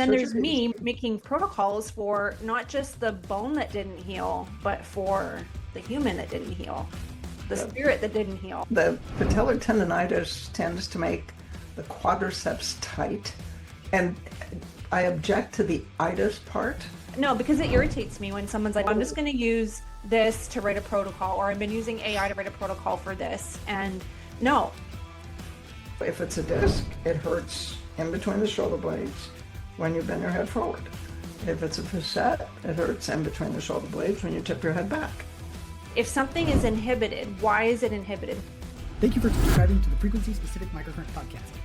Then there's me making protocols for not just the bone that didn't heal, but for the human that didn't heal, the spirit that didn't heal. The patellar tendonitis tends to make the quadriceps tight, and I object to the itis part. No, because it irritates me when someone's like, I'm just going to use this to write a protocol, or I've been using AI to write a protocol for this. And no. If it's a disc, it hurts in between the shoulder blades when you bend your head forward. If it's a facet, it hurts in between the shoulder blades when you tip your head back. If something is inhibited, why is it inhibited? Thank you for subscribing to the Frequency Specific Microcurrent podcast.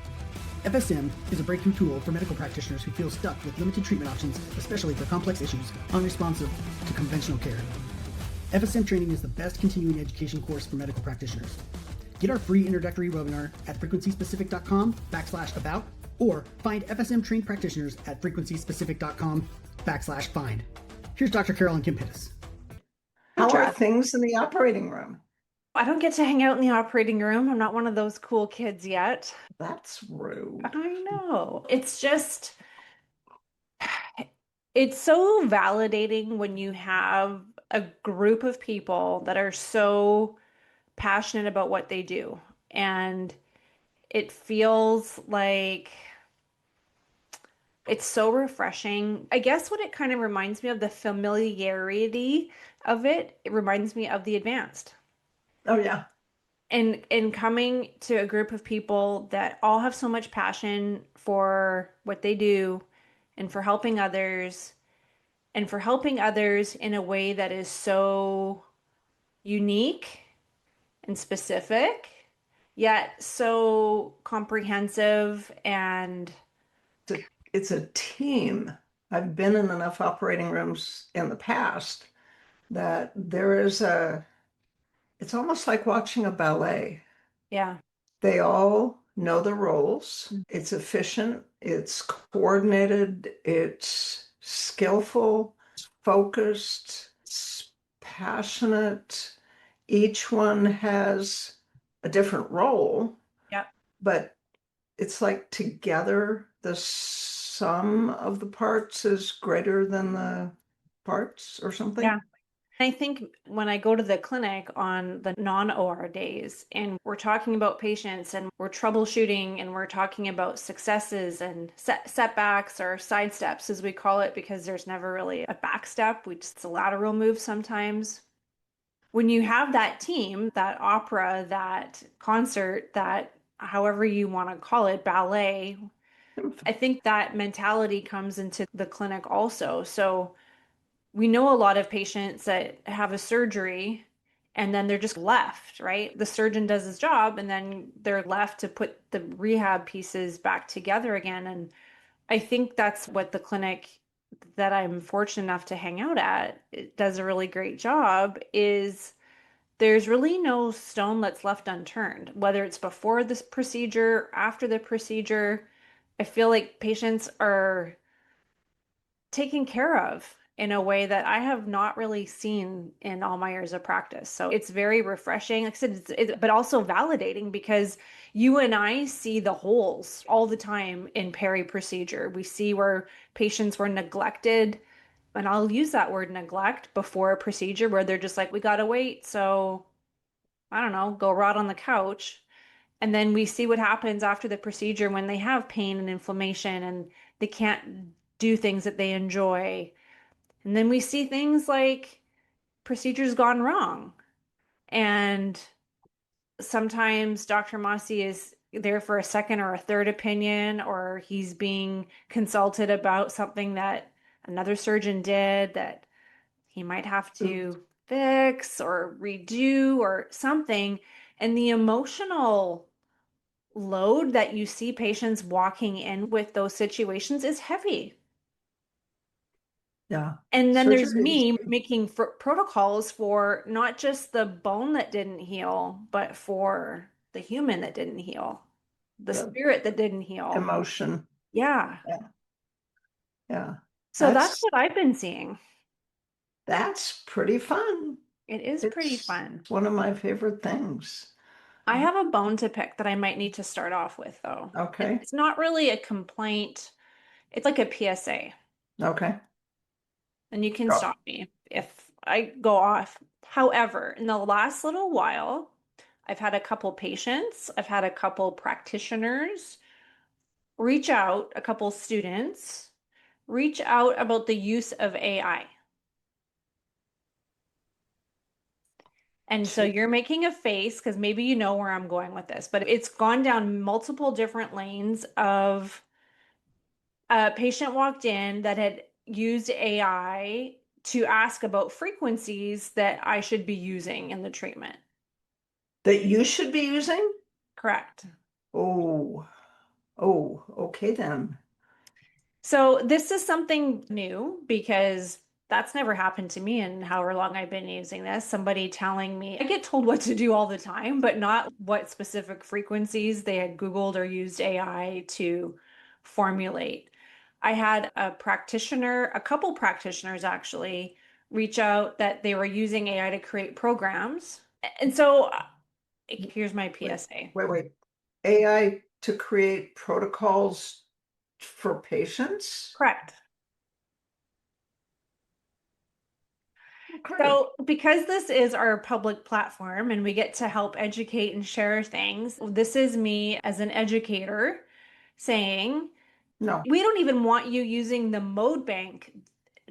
FSM is a breakthrough tool for medical practitioners who feel stuck with limited treatment options, especially for complex issues unresponsive to conventional care. FSM training is the best continuing education course for medical practitioners. Get our free introductory webinar at frequencyspecific.com/about, or find FSM trained practitioners at frequencyspecific.com/find. Here's Dr. Carolyn Kim Pittis. How are things in the operating room? I don't get to hang out in the operating room. I'm not one of those cool kids yet. That's rude. I know. It's just, it's so validating when you have a group of people that are so passionate about what they do. And it feels like it's so refreshing. I guess what it kind of reminds me of, the familiarity of it, it reminds me of the advanced. Oh, yeah. And coming to a group of people that all have so much passion for what they do and for helping others, and for helping others in a way that is so unique and specific, yet so comprehensive. And it's a team. I've been in enough operating rooms in the past that there is it's almost like watching a ballet. yeah. They all know the roles. It's efficient, it's coordinated, it's skillful, it's focused, it's passionate. Each one has a different role. Yeah. But it's like together the sum of the parts is greater than the parts or something. Yeah. I think when I go to the clinic on the non-OR days and we're talking about patients and we're troubleshooting and we're talking about successes and setbacks or side steps, as we call it, because there's never really a back step. It's a lateral move sometimes. When you have that team, that opera, that concert, that however you want to call it, ballet, I think that mentality comes into the clinic also. So we know a lot of patients that have a surgery and then they're just left, right? The surgeon does his job and then they're left to put the rehab pieces back together again. And I think that's what the clinic that I'm fortunate enough to hang out at, it does a really great job, is there's really no stone that's left unturned, whether it's before this procedure, after the procedure. I feel like patients are taken care of in a way that I have not really seen in all my years of practice. So it's very refreshing. Like I said, but also validating, because you and I see the holes all the time in peri-procedure. We see where patients were neglected, and I'll use that word neglect before a procedure, where they're just like, we got to wait. So I don't know, go rot on the couch. And then we see what happens after the procedure when they have pain and inflammation and they can't do things that they enjoy. And then we see things like procedures gone wrong. And sometimes Dr. Massey is there for a second or a third opinion, or he's being consulted about something that another surgeon did that he might have to fix or redo or something. And the emotional load that you see patients walking in with those situations is heavy. Yeah. And then there's me making protocols for not just the bone that didn't heal, but for the human that didn't heal, the spirit that didn't heal. Emotion. Yeah. Yeah. So that's what I've been seeing. That's pretty fun. It is pretty fun. It's one of my favorite things. I have a bone to pick that I might need to start off with, though. Okay. It's not really a complaint. It's like a PSA. Okay. And you can Oh. stop me if I go off. However, in the last little while, I've had a couple patients, I've had a couple practitioners reach out, a couple students reach out about the use of AI. And so you're making a face because maybe you know where I'm going with this, but it's gone down multiple different lanes of a patient walked in that had used AI to ask about frequencies that I should be using in the treatment. That you should be using? Correct. Oh, okay then. So this is something new because that's never happened to me in however long I've been using this. Somebody telling me, I get told what to do all the time, but not what specific frequencies they had Googled or used AI to formulate. I had a practitioner, a couple practitioners actually, reach out that they were using AI to create programs. And so here's my PSA. Wait. AI to create protocols for patients? Correct. Okay. So, because this is our public platform and we get to help educate and share things, this is me as an educator saying, No. we don't even want you using the mode bank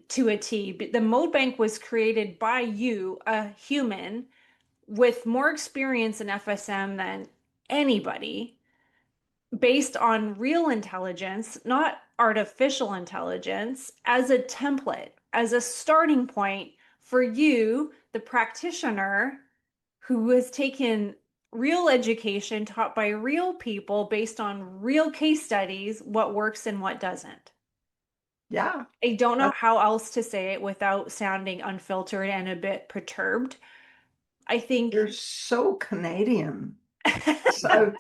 to a T. The mode bank was created by you, a human, with more experience in FSM than anybody, based on real intelligence, not artificial intelligence, as a template, as a starting point for you, the practitioner who has taken real education taught by real people based on real case studies, what works and what doesn't. Yeah. I don't know how else to say it without sounding unfiltered and a bit perturbed. I think You're so Canadian.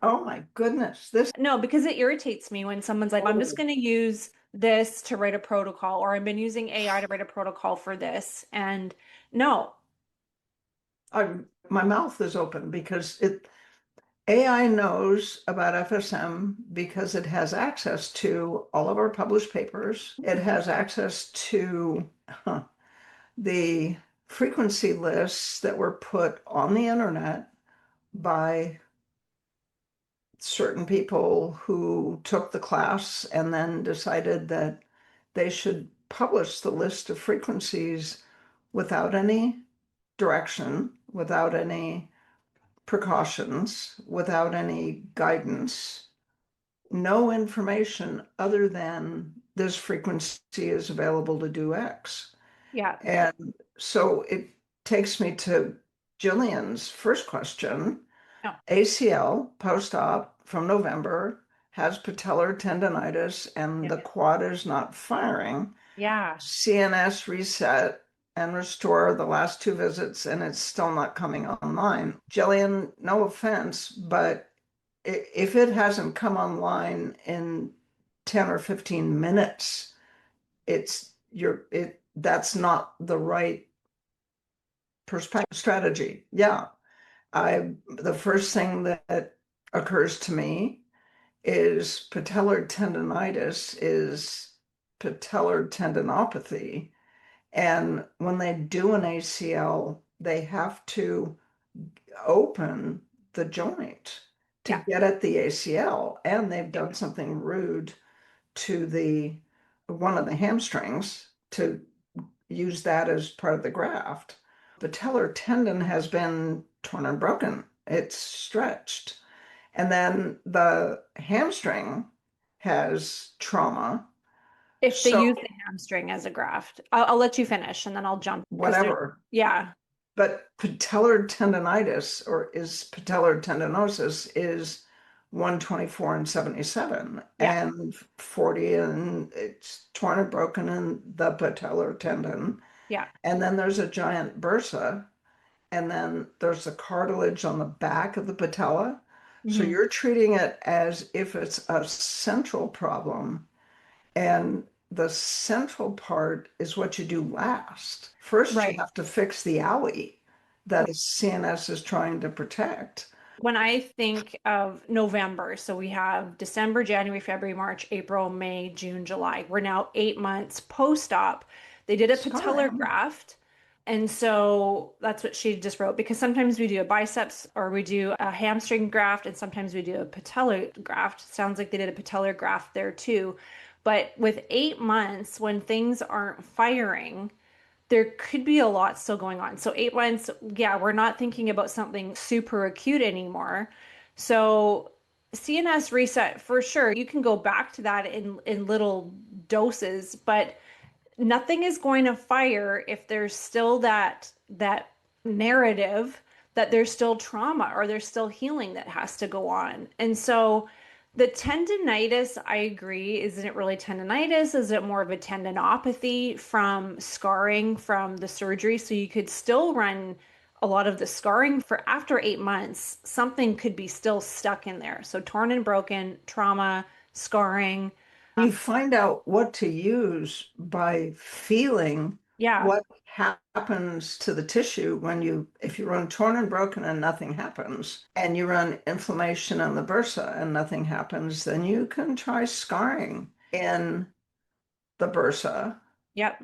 Oh my goodness. No, because it irritates me when someone's like, I'm just going to use this to write a protocol, or I've been using AI to write a protocol for this. And no, My mouth is open because AI knows about FSM because it has access to all of our published papers. It has access to the frequency lists that were put on the internet by certain people who took the class and then decided that they should publish the list of frequencies without any direction, without any precautions, without any guidance, no information other than this frequency is available to do X. yeah, And so it takes me to Jillian's first question. no, ACL post-op from November has patellar tendonitis and the quad is not firing. yeah, CNS reset and restore the last two visits and it's still not coming online. Jillian, no offense, but if it hasn't come online in 10 or 15 minutes, that's not the right perspective strategy. Yeah. The first thing that occurs to me is patellar tendonitis is patellar tendinopathy. And when they do an ACL, they have to open the joint to get at the ACL. And they've done something rude to one of the hamstrings to use that as part of the graft. Patellar tendon has been torn and broken. It's stretched. And then the hamstring has trauma. if they use the hamstring as a graft, I'll let you finish and then I'll jump. Whatever. Yeah. But patellar tendonitis is patellar tendinosis is 124 and 77 and 40 and it's torn and broken in the patellar tendon. Yeah. And then there's a giant bursa and then there's the cartilage on the back of the patella. So you're treating it as if it's a central problem. And the central part is what you do last. First, you have to fix the alley that CNS is trying to protect. When I think of November, so we have December, January, February, March, April, May, June, July. We're now 8 months post-op. They did a patellar Scarring. graft. And so that's what she just wrote, because sometimes we do a biceps or we do a hamstring graft, and sometimes we do a patellar graft. Sounds like they did a patellar graft there too. But with 8 months, when things aren't firing, there could be a lot still going on. So 8 months, yeah, we're not thinking about something super acute anymore. So CNS reset for sure. You can go back to that in little doses, but nothing is going to fire if there's still that narrative that there's still trauma or there's still healing that has to go on. And so the tendinitis, I agree, isn't it really tendinitis? Is it more of a tendinopathy from scarring from the surgery? So you could still run a lot of the scarring for after 8 months, something could be still stuck in there. So torn and broken, trauma, scarring. You find out what to use by feeling Yeah. what happens to the tissue if you run torn and broken and nothing happens, and you run inflammation on the bursa and nothing happens, then you can try scarring in the bursa. Yep.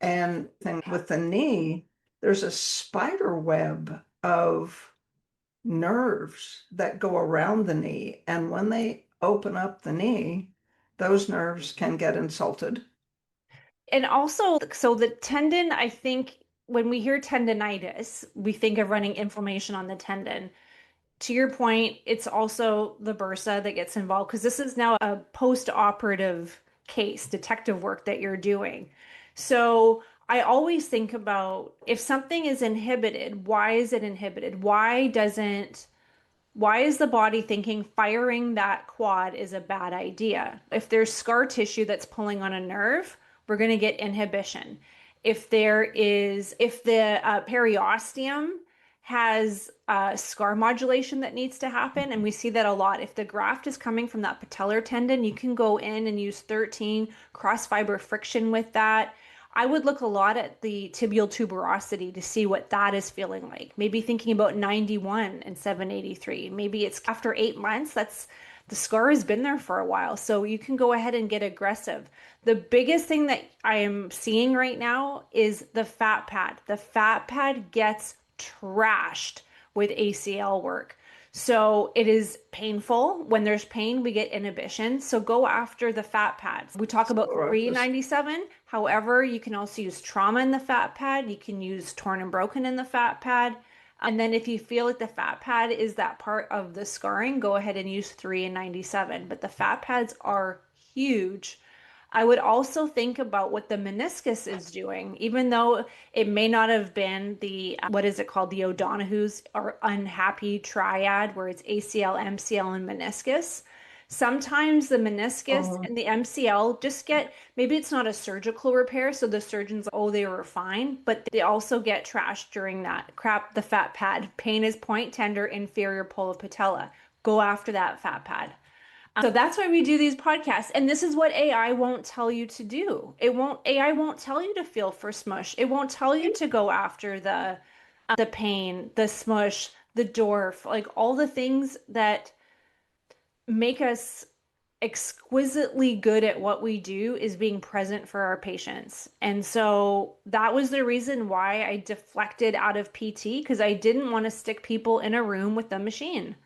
And then with the knee, there's a spider web of nerves that go around the knee. And when they open up the knee, those nerves can get insulted. And also, so the tendon, I think when we hear tendinitis, we think of running inflammation on the tendon. To your point, it's also the bursa that gets involved, because this is now a post-operative case, detective work that you're doing. So I always think about, if something is inhibited, why is it inhibited? Why is the body thinking firing that quad is a bad idea? If there's scar tissue that's pulling on a nerve, we're going to get inhibition. If the periosteum has scar modulation that needs to happen, and we see that a lot. If the graft is coming from that patellar tendon, you can go in and use 13 cross fiber friction with that. I would look a lot at the tibial tuberosity to see what that is feeling like. Maybe thinking about 91 and 783. Maybe it's after 8 months, the scar has been there for a while. So you can go ahead and get aggressive. The biggest thing that I am seeing right now is the fat pad. The fat pad gets trashed with ACL work. So it is painful. When there's pain, we get inhibition. So go after the fat pads. We talk about 397. However, you can also use trauma in the fat pad. You can use torn and broken in the fat pad. And then if you feel like the fat pad is that part of the scarring, go ahead and use 3 and 97. But the fat pads are huge. I would also think about what the meniscus is doing, even though it may not have been what is it called? The O'Donoghue's or unhappy triad, where it's ACL, MCL, and meniscus. Sometimes the meniscus and the MCL maybe it's not a surgical repair, so the surgeons, they were fine, but they also get trashed during the fat pad. Pain is point tender, inferior pole of patella. Go after that fat pad. So that's why we do these podcasts. And this is what AI won't tell you to do. AI won't tell you to feel for smush. It won't tell you to go after the pain, the smush, the dwarf, like all the things that make us exquisitely good at what we do is being present for our patients. And so that was the reason why I deflected out of PT, because I didn't want to stick people in a room with the machine.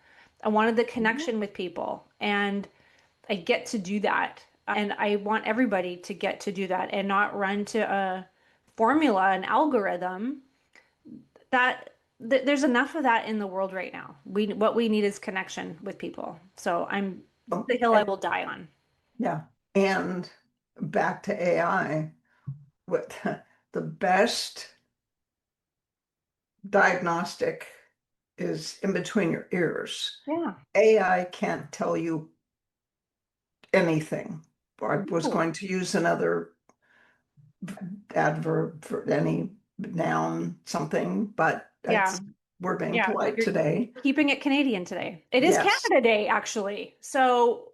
I wanted the connection with people, and I get to do that. And I want everybody to get to do that and not run to a formula, an algorithm. There's enough of that in the world right now. What we need is connection with people. So the hill I will die on. Yeah. And back to AI, what the best diagnostic is in between your ears. Yeah. AI can't tell you anything. I was going to use another adverb for any noun, something, but we're being polite today. Keeping it Canadian today. It is Canada Day, actually. So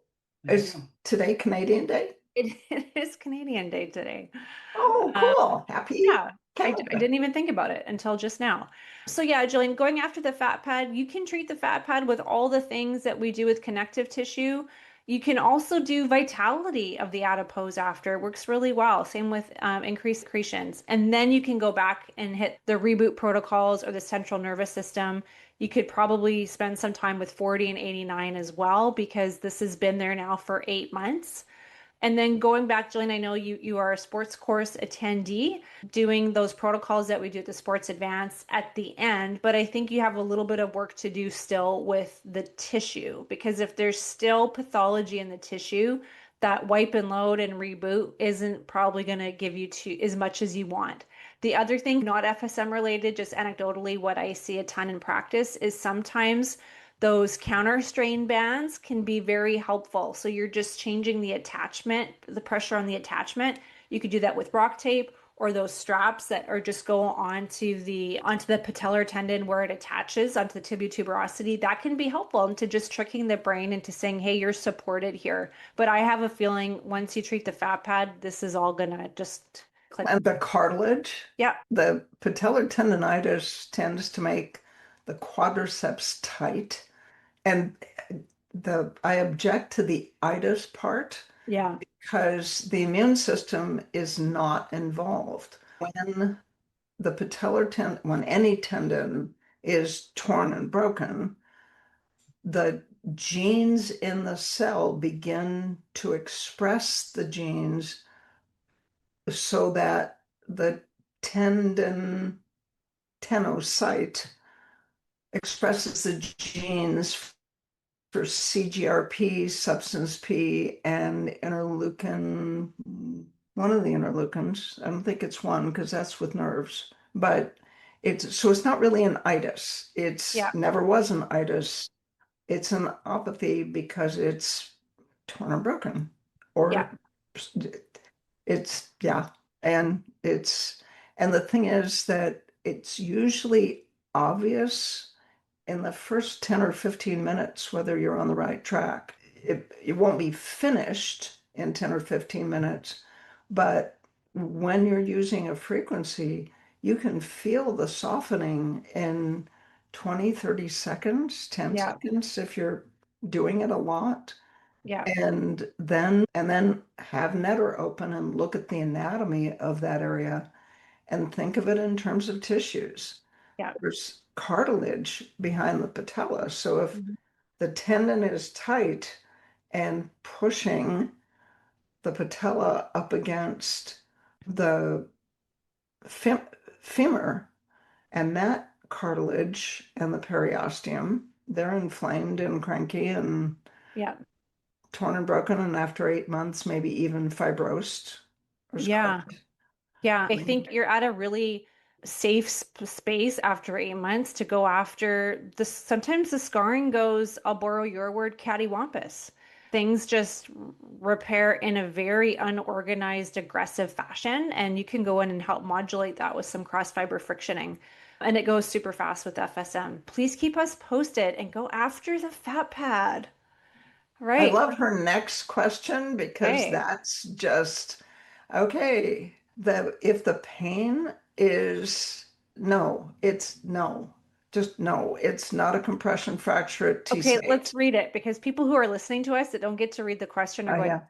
is today Canadian Day? It is Canadian Day today. Oh, cool. Happy. Yeah. I didn't even think about it until just now. So yeah, Jillian, going after the fat pad, you can treat the fat pad with all the things that we do with connective tissue. You can also do vitality of the adipose after. It works really well. Same with increased secretions. And then you can go back and hit the reboot protocols or the central nervous system. You could probably spend some time with 40 and 89 as well, because this has been there now for 8 months. And then going back, Jillian, I know you are a sports course attendee, doing those protocols that we do at the Sports Advance at the end. But I think you have a little bit of work to do still with the tissue, because if there's still pathology in the tissue, that wipe and load and reboot isn't probably going to give you as much as you want. The other thing, not FSM related, just anecdotally, what I see a ton in practice is sometimes those counter strain bands can be very helpful. So you're just changing the attachment, the pressure on the attachment. You could do that with rock tape, or those straps that are just go onto the patellar tendon where it attaches onto the tibia tuberosity. That can be helpful into just tricking the brain into saying, hey, you're supported here. But I have a feeling once you treat the fat pad, this is all gonna just click. And the cartilage, Yeah. the patellar tendonitis tends to make the quadriceps tight. And I object to the itis part Yeah. because the immune system is not involved. When when any tendon is torn and broken, the genes in the cell begin to express the genes so that the tenocyte expresses the genes for CGRP, substance P, and interleukin, one of the interleukins. I don't think it's one because that's with nerves, but it's not really an itis. Yeah. Never was an itis. It's an opathy because it's torn and broken, or Yeah. and the thing is that it's usually obvious in the first 10 or 15 minutes whether you're on the right track. It won't be finished in 10 or 15 minutes, but when you're using a frequency, you can feel the softening in 20, 30 seconds, 10 Yeah. seconds if you're doing it a lot. Yeah. And then have Netter open and look at the anatomy of that area and think of it in terms of tissues. Yeah. There's cartilage behind the patella. So if Mhm. the tendon is tight and pushing the patella up against the femur, and that cartilage and the periosteum, they're inflamed and cranky and Yeah. torn and broken, and after 8 months, maybe even fibrosed or Yeah. scarred. Yeah. I think you're at a really safe space after 8 months to go after this. Sometimes the scarring goes, I'll borrow your word, cattywampus. Things just repair in a very unorganized, aggressive fashion. And you can go in and help modulate that with some cross fiber frictioning. And it goes super fast with FSM. Please keep us posted and go after the fat pad. I Right. love her next question because Okay. that's just okay. If the pain is no, it's no. Just no. It's not a compression fracture at Okay, let's T8. read it, because people who are listening to us that don't get to read the question are going, Yeah.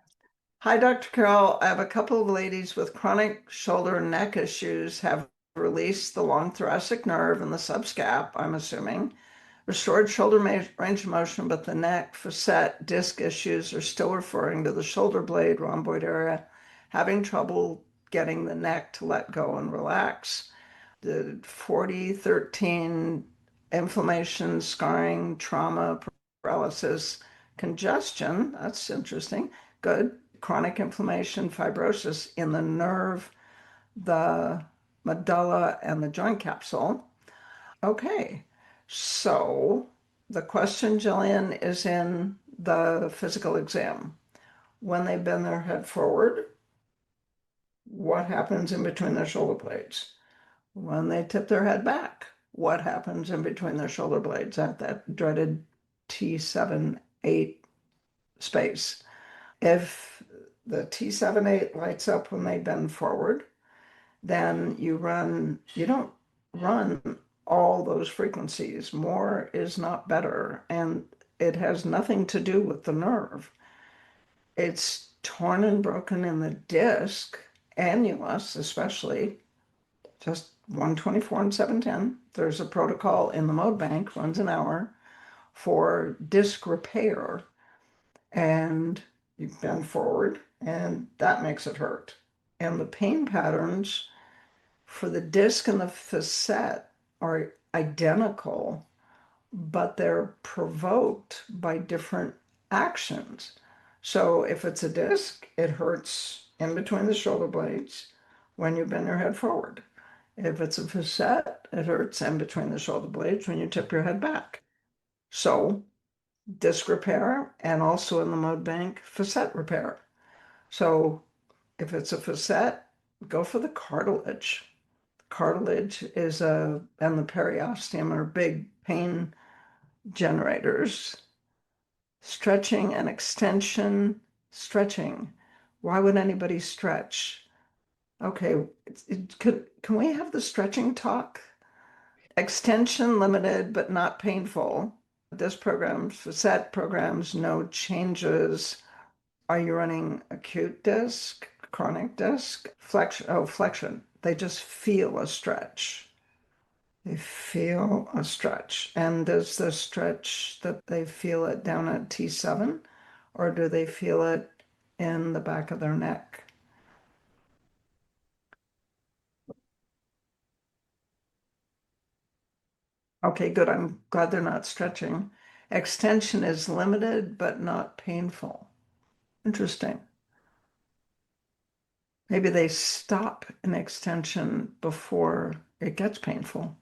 Hi, Dr. Carol. I have a couple of ladies with chronic shoulder and neck issues have released the long thoracic nerve and the subscap, I'm assuming. Restored shoulder range of motion, but the neck, facet, disc issues are still referring to the shoulder blade, rhomboid area, having trouble getting the neck to let go and relax. The 40-13 inflammation, scarring, trauma, paralysis, congestion, that's interesting, good. Chronic inflammation, fibrosis in the nerve, the medulla, and the joint capsule. Okay, so the question, Jillian, is in the physical exam. When they bend their head forward, what happens in between their shoulder blades? When they tip their head back, what happens in between their shoulder blades at that dreaded T7-8 space? If the T7-8 lights up when they bend forward, then you don't run all those frequencies. More is not better. And it has nothing to do with the nerve. It's torn and broken in the disc, annulus especially, just 124 and 710. There's a protocol in the mode bank, runs an hour, for disc repair. And you bend forward, and that makes it hurt. And the pain patterns for the disc and the facet are identical, but they're provoked by different actions. So if it's a disc, it hurts in between the shoulder blades when you bend your head forward. If it's a facet, it hurts in between the shoulder blades when you tip your head back. So disc repair, and also in the mode bank, facet repair. So if it's a facet, go for the cartilage. Cartilage is and the periosteum are big pain generators. Stretching and extension. Stretching. Why would anybody stretch? Okay, can we have the stretching talk? Extension limited, but not painful. Disc programs, facet programs, no changes. Are you running acute disc, chronic disc? Flexion. Oh, flexion. They just feel a stretch. They feel a stretch. And does the stretch that they feel it down at T7, or do they feel it in the back of their neck? Okay, good. I'm glad they're not stretching. Extension is limited, but not painful. Interesting. Maybe they stop an extension before it gets painful.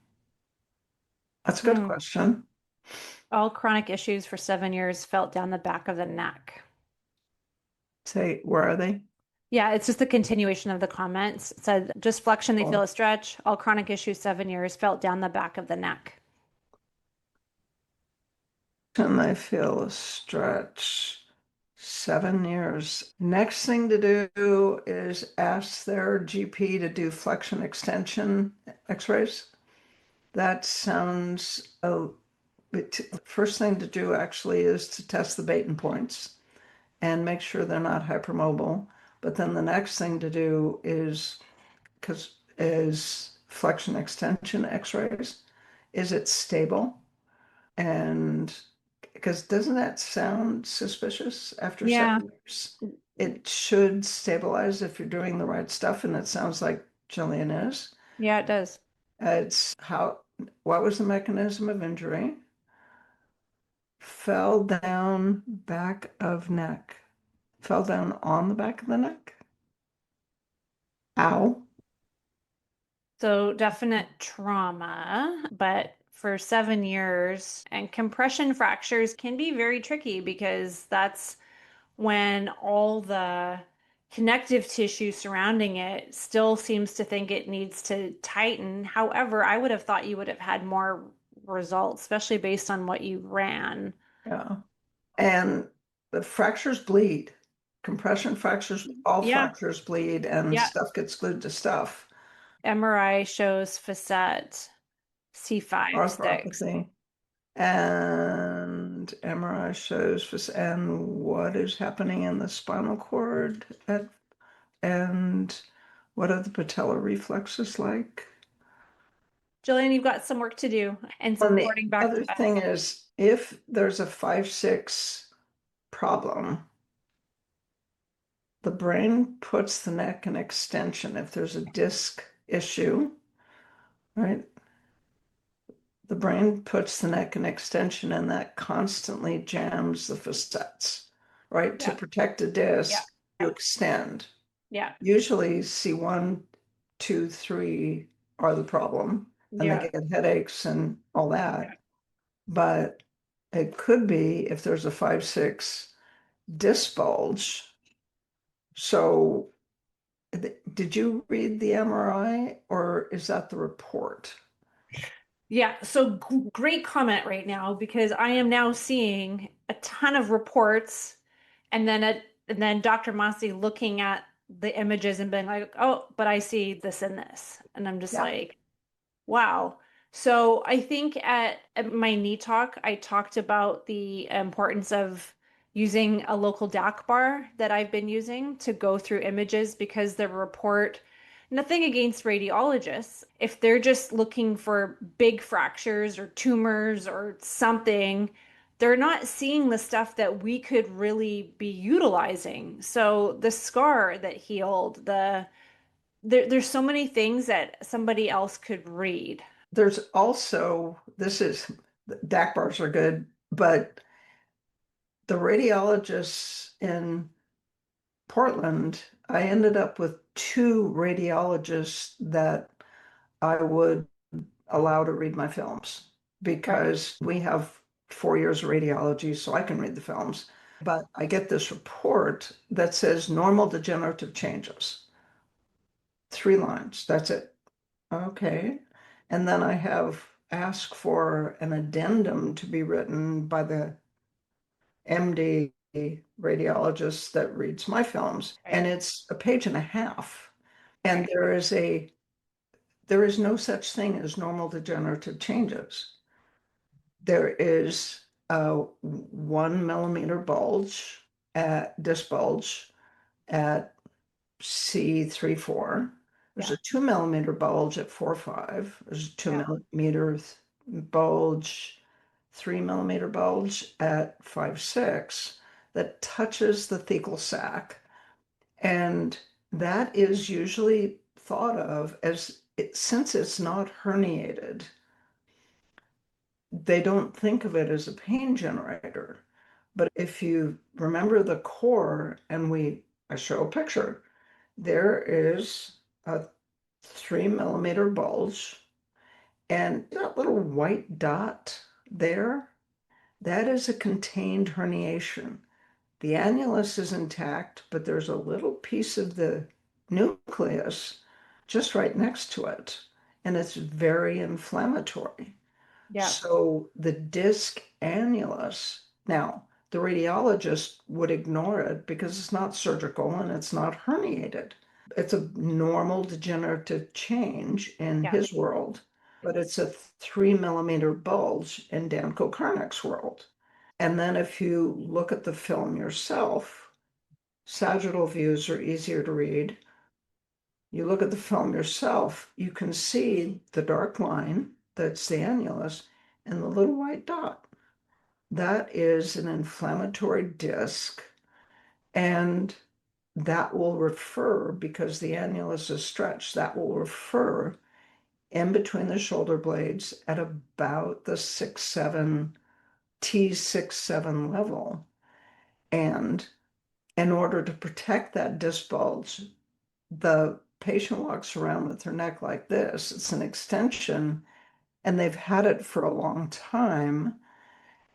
That's a good question. All chronic issues for 7 years felt down the back of the neck. Say, where are they? Yeah, it's just the continuation of the comments. It said, just flexion, they feel a stretch. All chronic issues, 7 years, felt down the back of the neck. And they feel a stretch. 7 years. Next thing to do is ask their GP to do flexion extension x-rays. That sounds first thing to do actually is to test the Baton points and make sure they're not hypermobile. But then the next thing to do is flexion extension x-rays. Is it stable? And because doesn't that sound suspicious after 7 years? It should stabilize if you're doing the right stuff, and it sounds like Jillian is. Yeah, it does. What was the mechanism of injury? Fell down back of neck. Fell down on the back of the neck. Ow. So definite trauma, but for 7 years, and compression fractures can be very tricky because that's when all the connective tissue surrounding it still seems to think it needs to tighten. However, I would have thought you would have had more results, especially based on what you ran. Yeah. And the fractures bleed. Compression fractures, all fractures bleed, and stuff gets glued to stuff. MRI shows facet C5, arthropathy. And MRI shows, and what is happening in the spinal cord, and what are the patellar reflexes like? Jillian, you've got some work to do and some reporting back. The other thing is, if there's a 5-6 problem, the brain puts the neck in extension. If there's a disc issue, right? The brain puts the neck in extension, and that constantly jams the facets, right? To protect the disc, you extend. Yeah. Usually C1, 2, 3 are the problem, and they get headaches and all that. But it could be if there's a 5-6 disc bulge. So did you read the MRI, or is that the report? Yeah, so great comment right now, because I am now seeing a ton of reports, and then Dr. Massey looking at the images and being like, oh, but I see this and this. And I'm just Yeah. like, wow. So I think at my knee talk, I talked about the importance of using a local DAC bar that I've been using to go through images because the report, nothing against radiologists, if they're just looking for big fractures or tumors or something, they're not seeing the stuff that we could really be utilizing. So the scar that healed, there's so many things that somebody else could read. There's also, DAC bars are good, but the radiologists in Portland, I ended up with two radiologists that I would allow to read my films Right. because we have 4 years of radiology, so I can read the films. But I get this report that says normal degenerative changes. 3 lines, that's it. Okay. And then I have asked for an addendum to be written by the MD radiologist that reads my films, and Right. it's a page and a half. And there is no such thing as normal degenerative changes. There is a 1 millimeter bulge at disc bulge at C3-4. There's Yeah. a 2 millimeter bulge at 4-5. There's a two Yeah. millimeter bulge, 3 millimeter bulge at 5-6 that touches the thecal sac. And that is usually thought of as, since it's not herniated, they don't think of it as a pain generator. But if you remember the core, and I show a picture, there is a 3 millimeter bulge, and that little white dot there, that is a contained herniation. The annulus is intact, but there's a little piece of the nucleus just right next to it, and it's very inflammatory. Yeah. So the disc annulus, now the radiologist would ignore it because it's not surgical and it's not herniated. It's a normal degenerative change in Yeah. his world, but it's a 3 millimeter bulge in Dan Kokarnik's world. And then if you look at the film yourself, sagittal views are easier to read. You look at the film yourself, you can see the dark line that's the annulus and the little white dot. That is an inflammatory disc, and that will refer, because the annulus is stretched, that will refer in between the shoulder blades at about the 6-7, T6-7 level. And in order to protect that disc bulge, the patient walks around with their neck like this. It's an extension, and they've had it for a long time.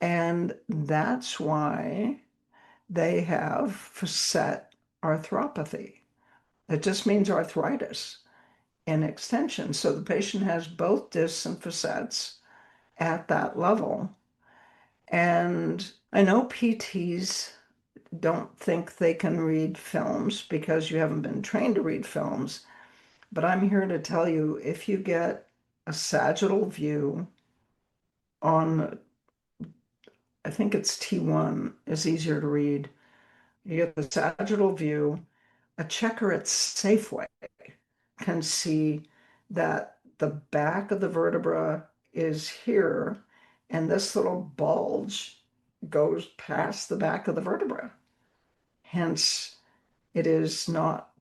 And that's why they have facet arthropathy. It just means arthritis in extension. So the patient has both discs and facets at that level. And I know PTs don't think they can read films because you haven't been trained to read films. But I'm here to tell you, if you get a sagittal view on, I think it's T1 is easier to read. You get the sagittal view, a checker at Safeway can see that the back of the vertebra is here, and this little bulge goes past the back of the vertebra. Hence, it is not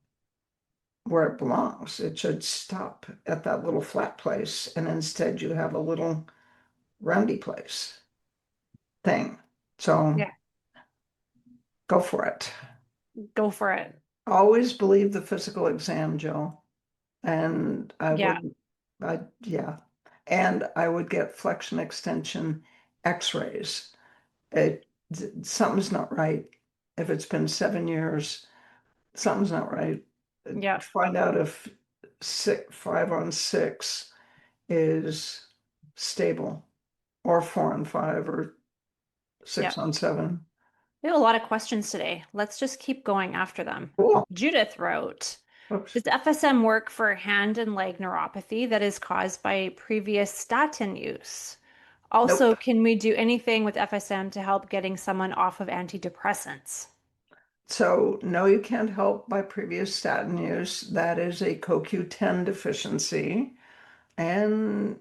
where it belongs. It should stop at that little flat place, and instead you have a little roundy place thing. So Yeah. go for it. Go for it. Always believe the physical exam, Jill. And Yeah. yeah. And I would get flexion extension x-rays. Something's not right. If it's been 7 years, something's not right. Yeah. Find out if 5-on-6 is stable, or 4-on-5, or Yeah. 6-on-7. We have a lot of questions today. Let's just keep going after them. Cool. Judith wrote, Oops. does FSM work for hand and leg neuropathy that is caused by previous statin use? Also, Nope. can we do anything with FSM to help getting someone off of antidepressants? So, no, you can't help by previous statin use. That is a CoQ10 deficiency. And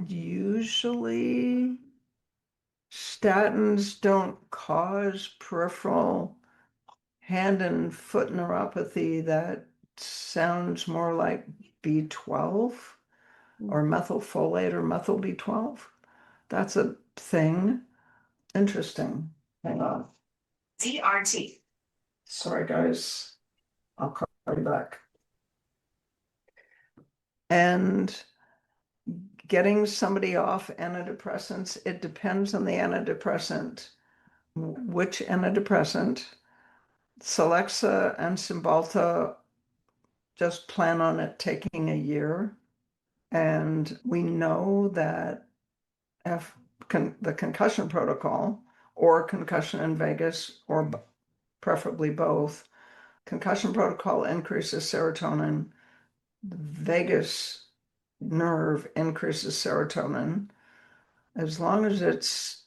usually, statins don't cause peripheral hand and foot neuropathy. That sounds more like B12 or methylfolate or methyl B12. That's a thing. Interesting. Hang on. TRT. Sorry, guys. I'll call you back. And getting somebody off antidepressants, it depends on the antidepressant. Which antidepressant? Celexa and Cymbalta, just plan on it taking a year. And we know that the concussion protocol or concussion in Vagus, or preferably both, concussion protocol increases serotonin. The vagus nerve increases serotonin. As long as it's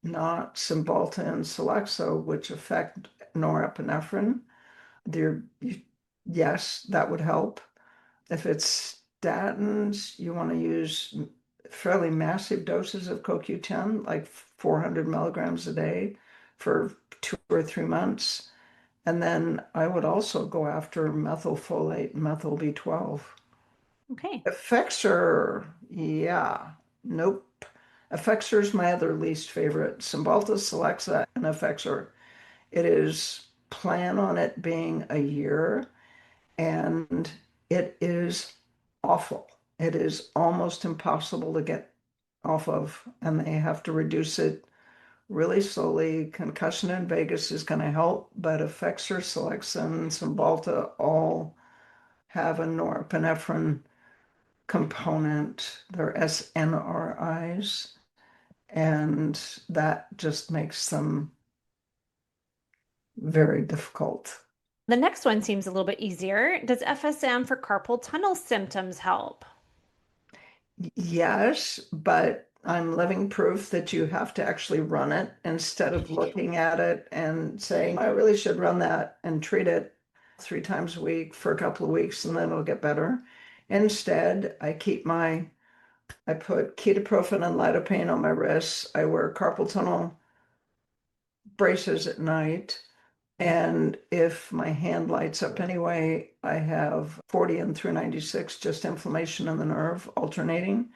not Cymbalta and Celexa, which affect norepinephrine, yes, that would help. If it's statins, you want to use fairly massive doses of CoQ10, like 400 milligrams a day for 2 or 3 months. And then I would also go after methylfolate and methyl B12. Okay. Effexor, yeah, nope. Effexor is my other least favorite. Cymbalta, Celexa, and Effexor. It is plan on it being a year, and it is awful. It is almost impossible to get off of, and they have to reduce it really slowly. Concussion in Vagus is going to help, but Effexor, Celexa, and Cymbalta all have a norepinephrine component. They're SNRIs, and that just makes them very difficult. The next one seems a little bit easier. Does FSM for carpal tunnel symptoms help? Yes, but I'm living proof that you have to actually run it instead of looking at it and saying, I really should run that and treat it 3 times a week for a couple of weeks and then it'll get better. Instead, I put ketoprofen and lidocaine on my wrists. I wear carpal tunnel braces at night. And if my hand lights up anyway, I have 40 and 396, just inflammation in the nerve alternating.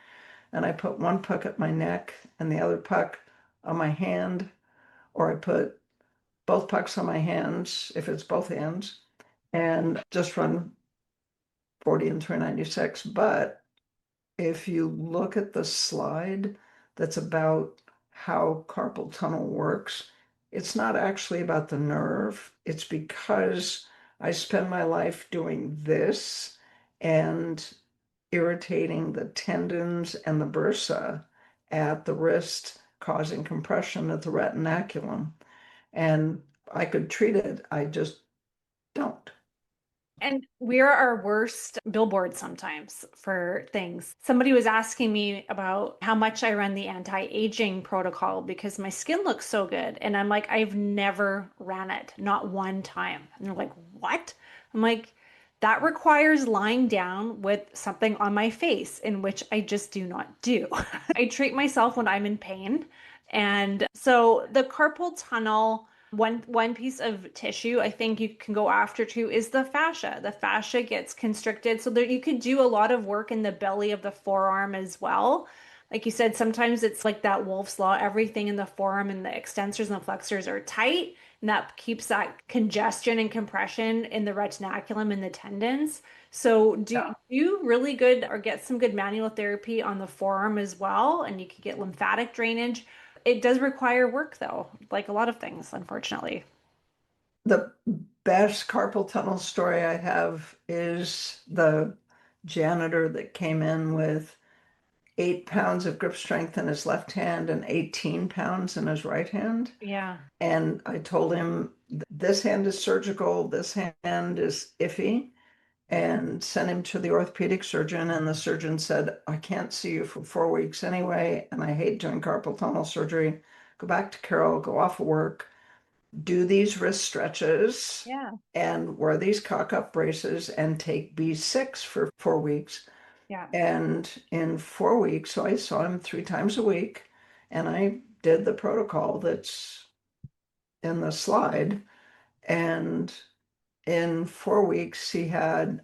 And I put one puck at my neck and the other puck on my hand, or I put both pucks on my hands, if it's both hands, and just run 40 and 396. But if you look at the slide that's about how carpal tunnel works, it's not actually about the nerve. It's because I spend my life doing this and irritating the tendons and the bursa at the wrist, causing compression at the retinaculum. And I could treat it, I just don't. And we're our worst billboard sometimes for things. Somebody was asking me about how much I run the anti-aging protocol because my skin looks so good. And I'm like, I've never ran it, not one time. And they're like, what? I'm like, that requires lying down with something on my face, in which I just do not do. I treat myself when I'm in pain. And so the carpal tunnel, one piece of tissue I think you can go after too is the fascia. The fascia gets constricted, so that you could do a lot of work in the belly of the forearm as well. Like you said, sometimes it's like that Wolf's Law, everything in the forearm and the extensors and the flexors are tight, and that keeps that congestion and compression in the retinaculum and the tendons. So do you really good or get some good manual therapy on the forearm as well, and you can get lymphatic drainage. It does require work though, like a lot of things, unfortunately. The best carpal tunnel story I have is the janitor that came in with 8 pounds of grip strength in his left hand and 18 pounds in his right hand. Yeah. And I told him, this hand is surgical, this hand is iffy, and sent him to the orthopedic surgeon. And the surgeon said, I can't see you for 4 weeks anyway, and I hate doing carpal tunnel surgery. Go back to Carol, go off of work, do these wrist stretches, Yeah. and wear these cock-up braces and take B6 for 4 weeks. Yeah. And in 4 weeks, so I saw him 3 times a week, and I did the protocol that's in the slide. And in 4 weeks, he had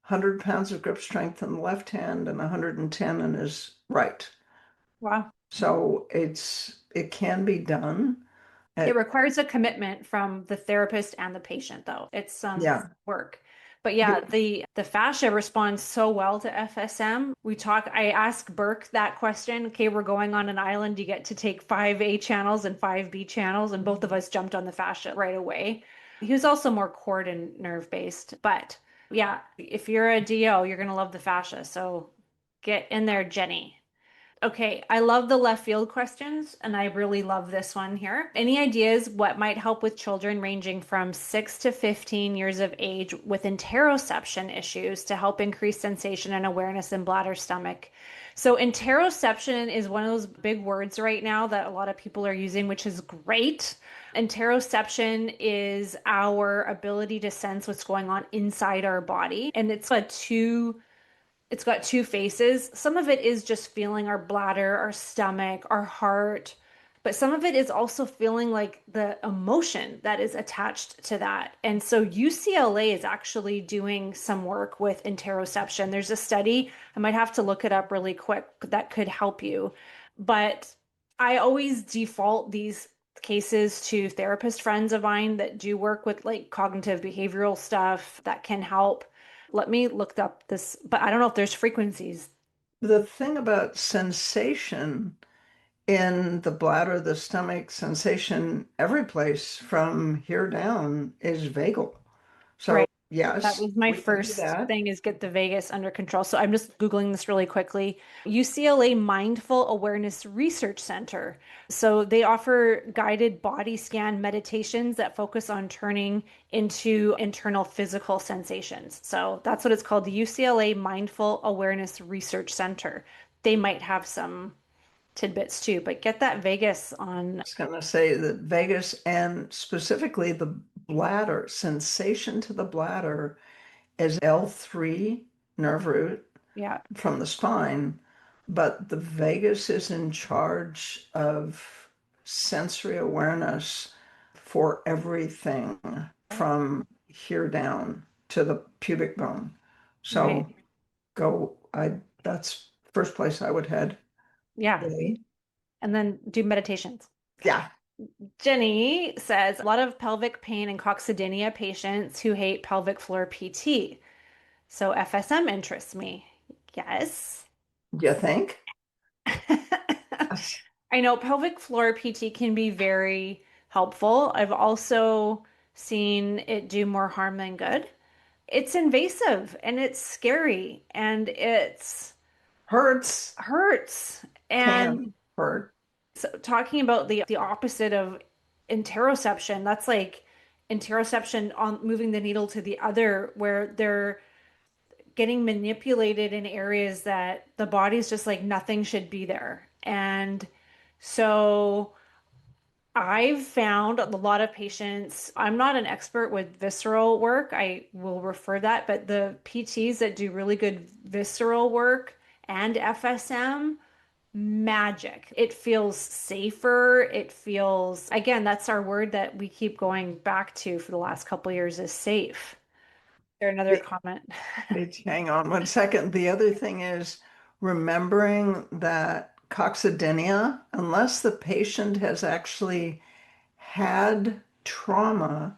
100 pounds of grip strength in the left hand and 110 in his right. Wow. So it can be done. It requires a commitment from the therapist and the patient, though. It's some work. But yeah, the fascia responds so well to FSM. I ask Burke that question. Okay, we're going on an island. You get to take 5 A channels and 5 B channels. And both of us jumped on the fascia right away. He was also more cord and nerve based. But yeah, if you're a DO, you're going to love the fascia. So get in there, Jenny. Okay, I love the left field questions, and I really love this one here. Any ideas what might help with children ranging from 6 to 15 years of age with interoception issues to help increase sensation and awareness in bladder stomach? So interoception is one of those big words right now that a lot of people are using, which is great. Interoception is our ability to sense what's going on inside our body, and it's got two faces. Some of it is just feeling our bladder, our stomach, our heart, but some of it is also feeling like the emotion that is attached to that. And so UCLA is actually doing some work with interoception. There's a study, I might have to look it up really quick, that could help you. But I always default these cases to therapist friends of mine that do work with like cognitive behavioral stuff that can help. Let me look up this, but I don't know if there's frequencies. The thing about sensation in the bladder, the stomach, sensation every place from here down is vagal. So Right. yes, That was my we can do first that. thing, is get the vagus under control. So I'm just Googling this really quickly. UCLA Mindful Awareness Research Center. So they offer guided body scan meditations that focus on turning into internal physical sensations. So that's what it's called, the UCLA Mindful Awareness Research Center. They might have some tidbits too, but get that vagus on. I was going to say that vagus, and specifically the bladder, sensation to the bladder is L3 nerve root Yeah. from the spine, but the vagus is in charge of sensory awareness for everything from here down to the pubic bone. So that's first place I would head. Yeah. Really. And then do meditations. Yeah. Jenny says a lot of pelvic pain and coccydynia patients who hate pelvic floor PT. So FSM interests me. Yes. Do you think? I know pelvic floor PT can be very helpful. I've also seen it do more harm than good. It's invasive and it's scary and it's Hurts. And Can hurt. so talking about the opposite of interoception, that's like interoception on moving the needle to the other, where they're getting manipulated in areas that the body's just like nothing should be there. And so I've found a lot of patients, I'm not an expert with visceral work, I will refer that, but the PTs that do really good visceral work and FSM, magic. It feels safer. It feels, again, that's our word that we keep going back to for the last couple of years, is safe. There another comment. Hang on 1 second. The other thing is remembering that coccydynia, unless the patient has actually had trauma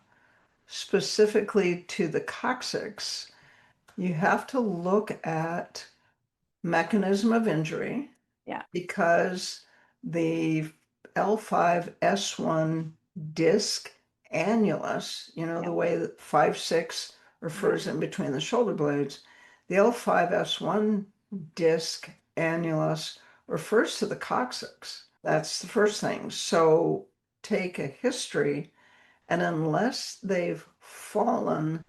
specifically to the coccyx, you have to look at mechanism of injury. Yeah. Because the L5S1 disc annulus, the way that 5-6 refers in between the shoulder blades, the L5S1 disc annulus refers to the coccyx. That's the first thing. So take a history, and unless they've fallen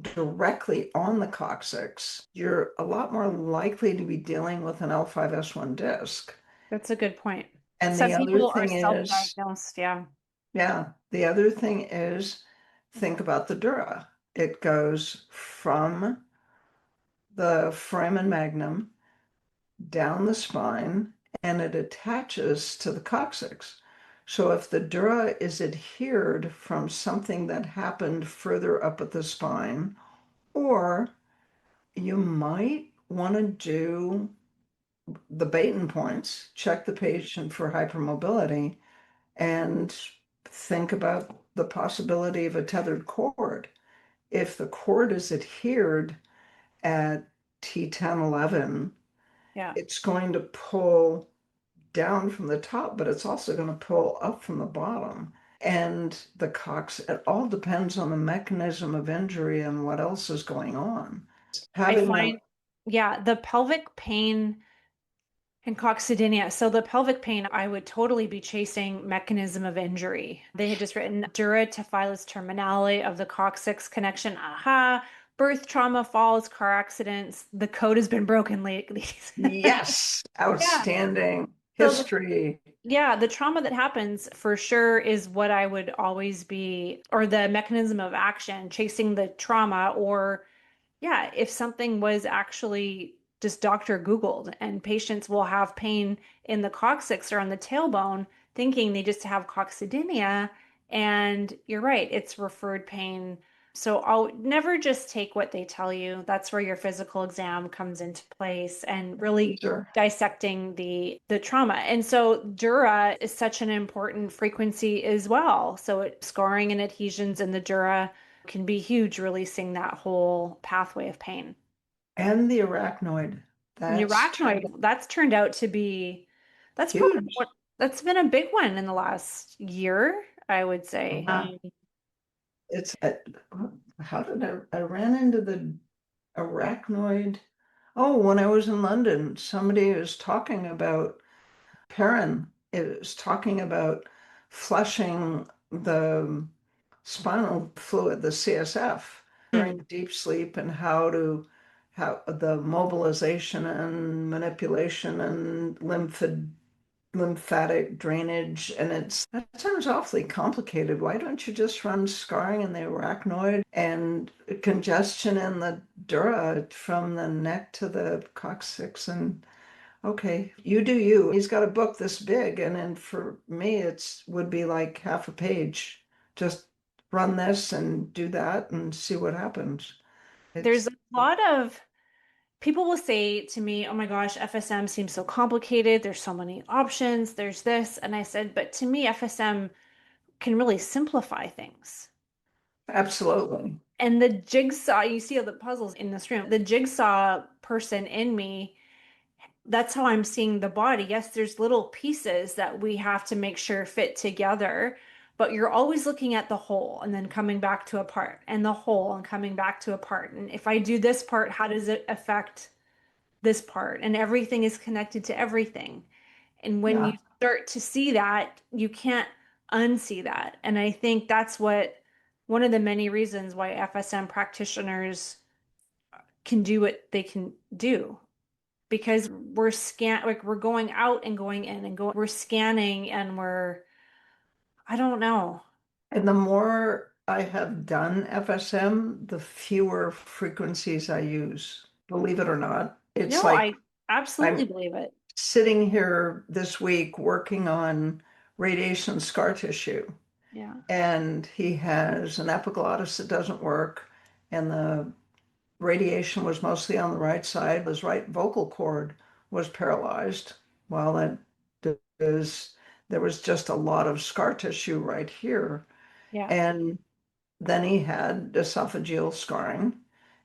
directly on the coccyx, you're a lot more likely to be dealing with an L5S1 disc. That's a good point. And Some the other people are thing is, self-diagnosed. Yeah. the other thing is, think about the dura. It goes from the foramen magnum down the spine, and it attaches to the coccyx. So if the dura is adhered from something that happened further up at the spine, or you might want to do the Baton points, check the patient for hypermobility, and think about the possibility of a tethered cord. If the cord is adhered at T10-11, Yeah. it's going to pull down from the top, but it's also going to pull up from the bottom. And the it all depends on the mechanism of injury and what else is going on. The pelvic pain and coccydynia. So the pelvic pain, I would totally be chasing mechanism of injury. They had just written dura to phyllis terminale of the coccyx connection. Aha. Birth trauma, falls, car accidents. The code has been broken lately. Yes. Outstanding history. The trauma that happens for sure is what I would always be, or the mechanism of action, chasing the trauma, or if something was actually just doctor Googled, and patients will have pain in the coccyx or on the tailbone thinking they just have coccydynia, and you're right, it's referred pain. So I'll never just take what they tell you. That's where your physical exam comes into place, and really dissecting the trauma. And so dura is such an important frequency as well. So scarring and adhesions in the dura can be huge, releasing that whole pathway of pain. And the arachnoid. That's turned out to be, that's huge. That's been a big one in the last year, I would say. How did I ran into the arachnoid? Oh, when I was in London, somebody was talking about Perrin is talking about flushing the spinal fluid, the CSF, during deep sleep, and how the mobilization and manipulation and lymphatic drainage. And that sounds awfully complicated. Why don't you just run scarring in the arachnoid and congestion in the dura from the neck to the coccyx? And okay, you do you. He's got a book this big, and then for me, would be like half a page. Just run this and do that and see what happens. There's a lot of people will say to me, oh my gosh, FSM seems so complicated. There's so many options. There's this. And I said, but to me, FSM can really simplify things. Absolutely. And the jigsaw, you see all the puzzles in this room, the jigsaw person in me, that's how I'm seeing the body. Yes, there's little pieces that we have to make sure fit together, but you're always looking at the whole and then coming back to a part, and the whole and coming back to a part. And if I do this part, how does it affect this part? And everything is connected to everything. And when you start to see that, you can't unsee that. And I think that's one of the many reasons why FSM practitioners can do what they can do, because we're going out and going in and we're scanning, and I don't know. And the more I have done FSM, the fewer frequencies I use, believe it or not. I absolutely believe it. Sitting here this week working on radiation scar tissue. Yeah. And he has an epiglottis that doesn't work, and the radiation was mostly on the right side. His right vocal cord was paralyzed. Well, there was just a lot of scar tissue right here. Yeah. And then he had esophageal scarring,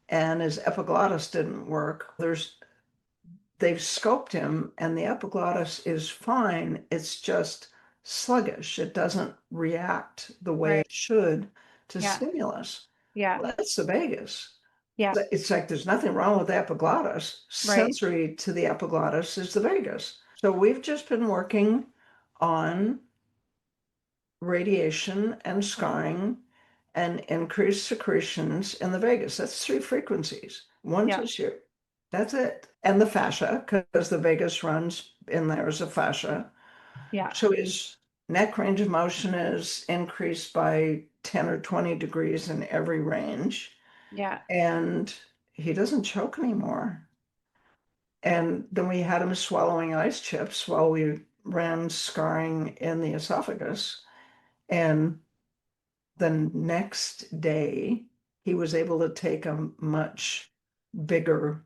and his epiglottis didn't work. They've scoped him, and the epiglottis is fine. It's just sluggish. It doesn't react the way it should to stimulus. Yeah. Well, that's the vagus. Yeah. It's like there's nothing wrong with the epiglottis. Sensory to the epiglottis is the vagus. So we've just been working on radiation and scarring and increased secretions in the vagus. That's 3 frequencies, one Yeah. tissue. That's it. And the fascia, because the vagus runs in there as a fascia. Yeah. So his neck range of motion is increased by 10 or 20 degrees in every range. Yeah. And he doesn't choke anymore. And then we had him swallowing ice chips while we ran scarring in the esophagus. And the next day, he was able to take a much bigger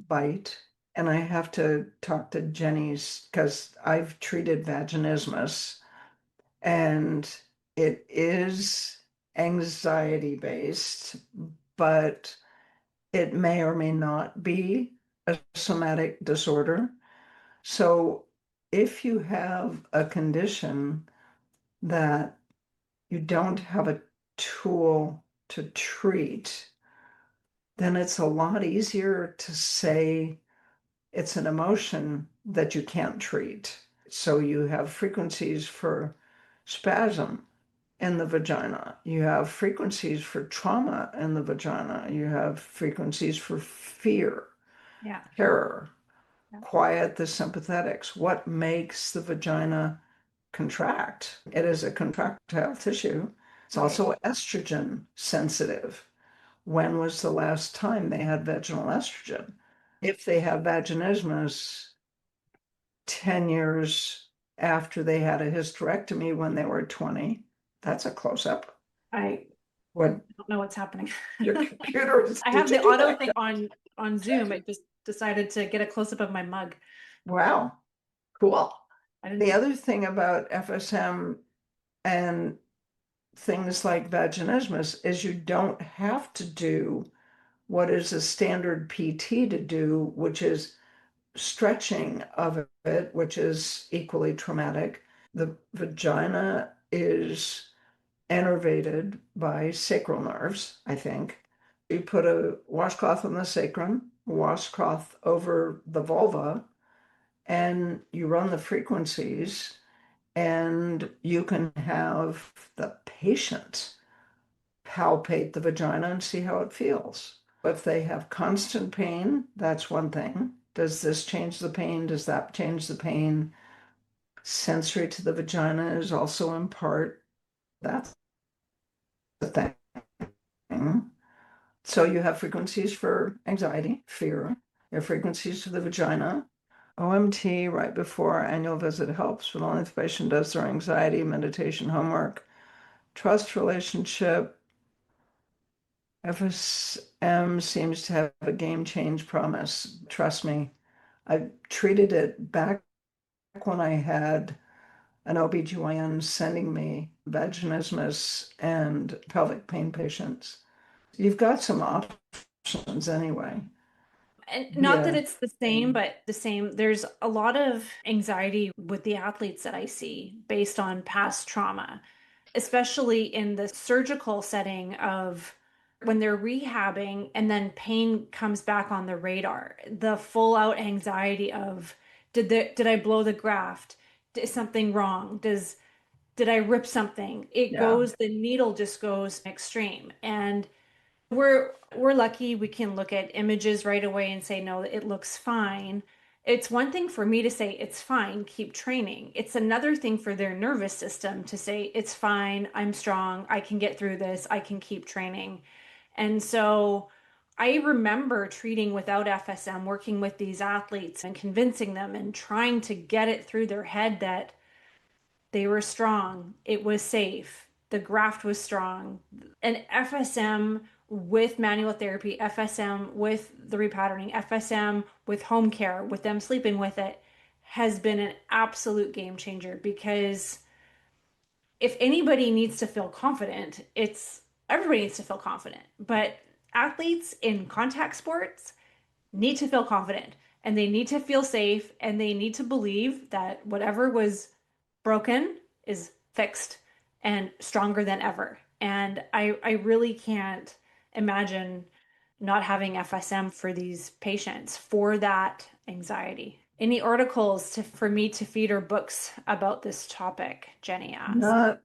bite. And I have to talk to Jenny's because I've treated vaginismus, and it is anxiety based, but it may or may not be a somatic disorder. So if you have a condition that you don't have a tool to treat, then it's a lot easier to say it's an emotion that you can't treat. So you have frequencies for spasm in the vagina. You have frequencies for trauma in the vagina. You have frequencies for fear, Yeah. terror, Yeah. quiet the sympathetics. What makes the vagina contract? It is a contractile tissue. It's Right. also estrogen sensitive. When was the last time they had vaginal estrogen? If they have vaginismus 10 years after they had a hysterectomy when they were 20, that's a close-up. I What don't know what's happening. your computer is. I have the auto thing on Zoom. It just decided to get a close-up of my mug. Wow, cool. I didn't The other thing about FSM and things like vaginismus is you don't have to do what is a standard PT to do, which is stretching of it, which is equally traumatic. The vagina is innervated by sacral nerves, I think. You put a washcloth on the sacrum, washcloth over the vulva, and you run the frequencies, and you can have the patient palpate the vagina and see how it feels. If they have constant pain, that's one thing. Does this change the pain? Does that change the pain? Sensory to the vagina is also in part. That's the thing. So you have frequencies for anxiety, fear. You have frequencies to the vagina. OMT right before annual visit helps, but only if the patient does their anxiety, meditation, homework, trust relationship. FSM seems to have a game change promise. Trust me, I treated it back when I had an OBGYN sending me vaginismus and pelvic pain patients. You've got some options anyway. And not that Yeah. it's the same, but the same. There's a lot of anxiety with the athletes that I see based on past trauma, especially in the surgical setting of when they're rehabbing and then pain comes back on the radar. The full out anxiety of did I blow the graft? Is something wrong? Did I rip something? Yeah. The needle just goes extreme. And we're lucky we can look at images right away and say, no, it looks fine. It's one thing for me to say, it's fine, keep training. It's another thing for their nervous system to say, it's fine, I'm strong, I can get through this, I can keep training. And so I remember treating without FSM, working with these athletes and convincing them and trying to get it through their head that they were strong, it was safe, the graft was strong. And FSM with manual therapy, FSM with the repatterning, FSM with home care, with them sleeping with it, has been an absolute game changer. Because if anybody needs to feel confident, it's everybody needs to feel confident. But athletes in contact sports need to feel confident, and they need to feel safe, and they need to believe that whatever was broken is fixed and stronger than ever. And I really can't imagine not having FSM for these patients for that anxiety. Any articles for me to feed or books about this topic? Jenny asked.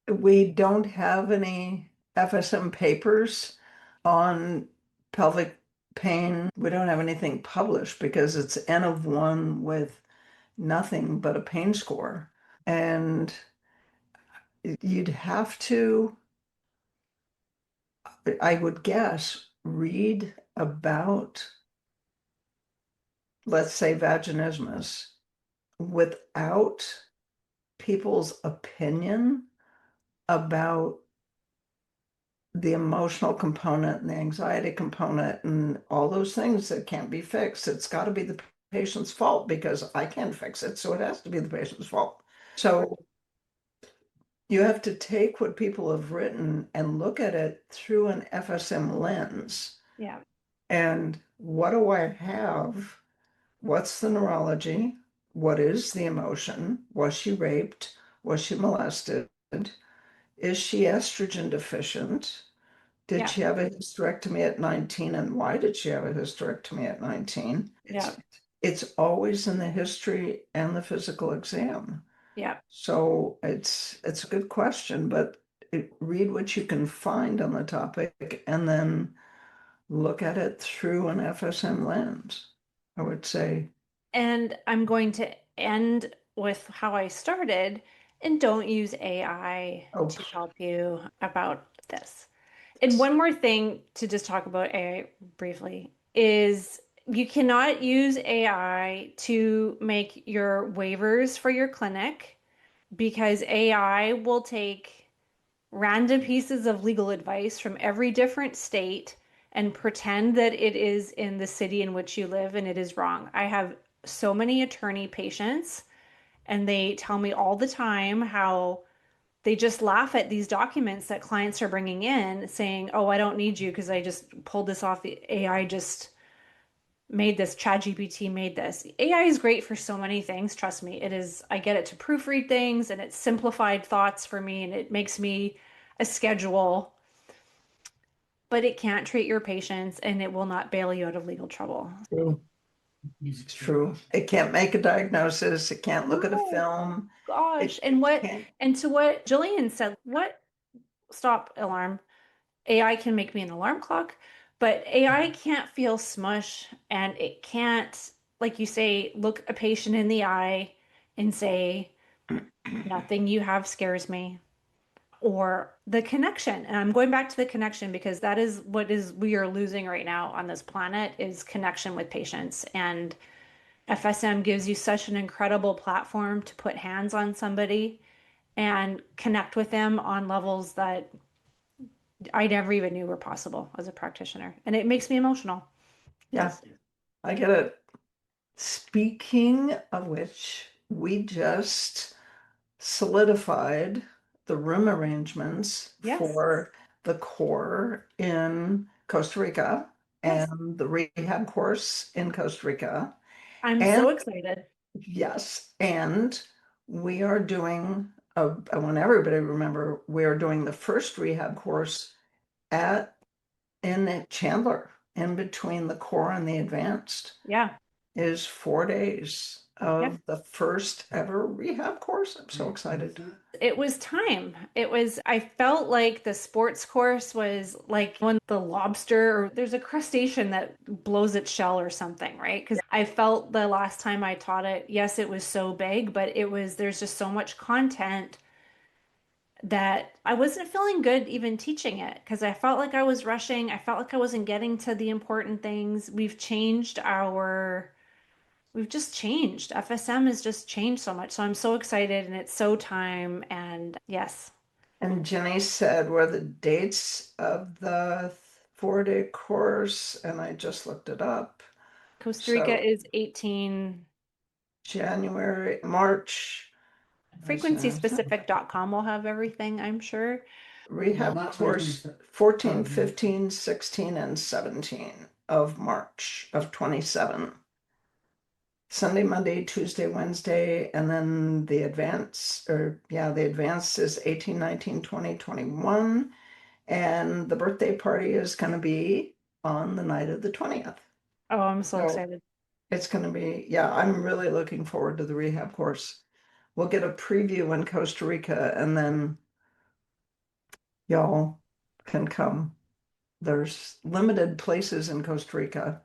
We don't have any FSM papers on pelvic pain. We don't have anything published because it's N of 1 with nothing but a pain score. And you'd have to, I would guess, read about, let's say, vaginismus without people's opinion about the emotional component and the anxiety component and all those things that can't be fixed. It's got to be the patient's fault because I can't fix it. So it has to be the patient's fault. So you have to take what people have written and look at it through an FSM lens. Yeah. And what do I have? What's the neurology? What is the emotion? Was she raped? Was she molested? Is she estrogen deficient? Did she have a hysterectomy at 19? And why did she have a hysterectomy at 19? It's always in the history and the physical exam. Yeah. So it's a good question, but read what you can find on the topic and then look at it through an FSM lens, I would say. And I'm going to end with how I started, and don't use AI to help you about this. And one more thing to just talk about AI briefly is you cannot use AI to make your waivers for your clinic, because AI will take random pieces of legal advice from every different state and pretend that it is in the city in which you live, and it is wrong. I have so many attorney patients, and they tell me all the time how they just laugh at these documents that clients are bringing in saying, oh, I don't need you because I just pulled this off. The AI just made this, ChatGPT made this. AI is great for so many things. Trust me, it is. I get it to proofread things, and it's simplified thoughts for me, and it makes me a schedule, but it can't treat your patients, and it will not bail you out of legal trouble. True. It's true. It can't make a diagnosis. It can't look at a film. Gosh. And to what Jillian said, stop alarm. AI can make me an alarm clock, but AI can't feel smush, and it can't, like you say, look a patient in the eye and say, nothing you have scares me. Or the connection. And I'm going back to the connection because that is what we are losing right now on this planet, is connection with patients. And FSM gives you such an incredible platform to put hands on somebody and connect with them on levels that I never even knew were possible as a practitioner. And it makes me emotional. Yeah, I get it. Speaking of which, we just solidified the room arrangements for the core in Costa Rica and the rehab course in Costa Rica. I'm so excited. Yes. And we are doing, I want everybody to remember, we are doing the first rehab course in Chandler, in between the core and the advanced. Yeah. Is 4 days of the first ever rehab course. I'm so excited. It was time. I felt like the sports course was like when the lobster, or there's a crustacean that blows its shell or something, right? Because I felt the last time I taught it, yes, it was so big, but there's just so much content that I wasn't feeling good even teaching it, because I felt like I was rushing. I felt like I wasn't getting to the important things. We've just changed. FSM has just changed so much. So I'm so excited, and it's so time. And yes. And Jenny said, what are the dates of the 4-day course? And I just looked it up. Costa Rica is 18 January, March. Frequencyspecific.com will have everything, I'm sure. Rehab course 14, 15, 16, and 17 of March of 27. Sunday, Monday, Tuesday, Wednesday, and then the advance is 18, 19, 20, 21. And the birthday party is going to be on the night of the 20th. Oh, I'm so excited. It's going to be, yeah, I'm really looking forward to the rehab course. We'll get a preview in Costa Rica, and then y'all can come. There's limited places in Costa Rica.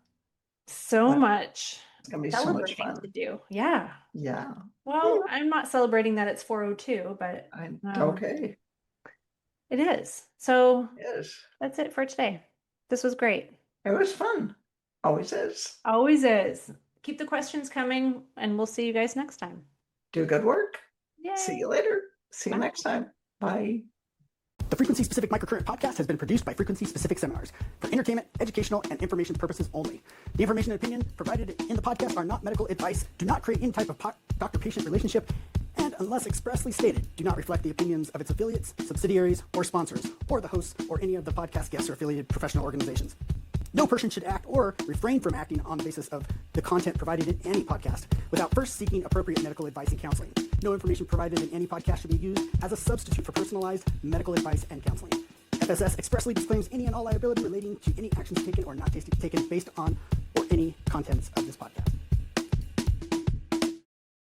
So much. It's going to be so much Celebrating fun. to do. Yeah. Yeah. Well, I'm not celebrating that it's 402, but Okay. it is. So Yes. that's it for today. This was great. It was fun. Always is. Always is. Keep the questions coming, and we'll see you guys next time. Do good work. Yay. See you later. See you Bye. next time. Bye. The Frequency Specific Microcurrent podcast has been produced by Frequency Specific Seminars for entertainment, educational, and information purposes only. The information and opinion provided in the podcast are not medical advice, do not create any type of doctor-patient relationship, and unless expressly stated, do not reflect the opinions of its affiliates, subsidiaries, or sponsors, or the hosts, or any of the podcast guests or affiliated professional organizations. No person should act or refrain from acting on the basis of the content provided in any podcast without first seeking appropriate medical advice and counseling. No information provided in any podcast should be used as a substitute for personalized medical advice and counseling. FSS expressly disclaims any and all liability relating to any actions taken or not taken based on or any contents of this podcast.